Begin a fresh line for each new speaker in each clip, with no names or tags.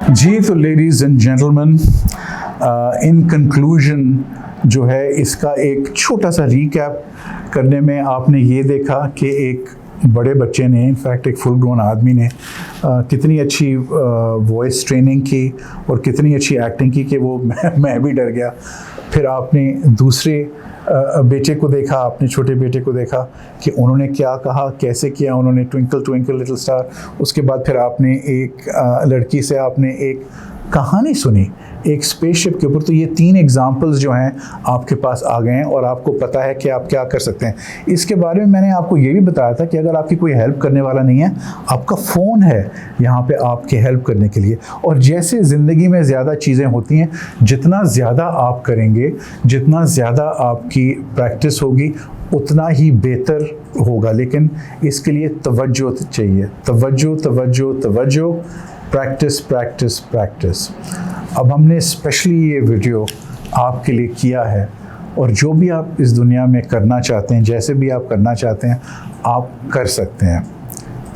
जी, तो ladies and gentleman, in conclusion जो है इसका एक छोटा सा रीकैप करने में आपने ये देखा कि एक बड़े बच्चे ने, इनफैक्ट एक फुल ग्रोन आदमी ने कितनी अच्छी वॉइस ट्रेनिंग की और कितनी अच्छी एक्टिंग की कि वो मैं भी डर गया। फिर आपने दूसरे बेटे को देखा, अपने छोटे बेटे को देखा कि उन्होंने क्या कहा, कैसे किया उन्होंने, ट्विंकल ट्विंकल लिटिल स्टार। उसके बाद फिर आपने एक लड़की से आपने एक कहानी सुनी एक स्पेसशिप के ऊपर। तो ये 3 एग्जाम्पल्स जो हैं आपके पास आ गए हैं और आपको पता है कि आप क्या कर सकते हैं। इसके बारे में मैंने आपको ये भी बताया था कि अगर आपकी कोई हेल्प करने वाला नहीं है, आपका फ़ोन है यहाँ पे आपकी हेल्प करने के लिए। और जैसे ज़िंदगी में ज़्यादा चीज़ें होती हैं, जितना ज़्यादा आप करेंगे, जितना ज़्यादा आपकी प्रैक्टिस होगी, उतना ही बेहतर होगा। लेकिन इसके लिए तवज्जो चाहिए, तवज्जो तवज्जो तवज्जो, प्रैक्टिस प्रैक्टिस प्रैक्टिस। अब हमने स्पेशली ये वीडियो आपके लिए किया है, और जो भी आप इस दुनिया में करना चाहते हैं, जैसे भी आप करना चाहते हैं, आप कर सकते हैं।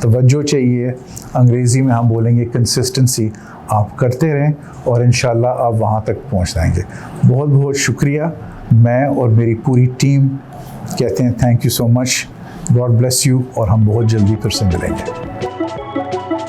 तवज्जो चाहिए, अंग्रेज़ी में हम बोलेंगे कंसिस्टेंसी। आप करते रहें और इंशाल्लाह आप वहाँ तक पहुँच जाएंगे। बहुत बहुत शुक्रिया। मैं और मेरी पूरी टीम कहते हैं thank you so much, God bless you, और हम बहुत जल्दी फिर से मिलेंगे।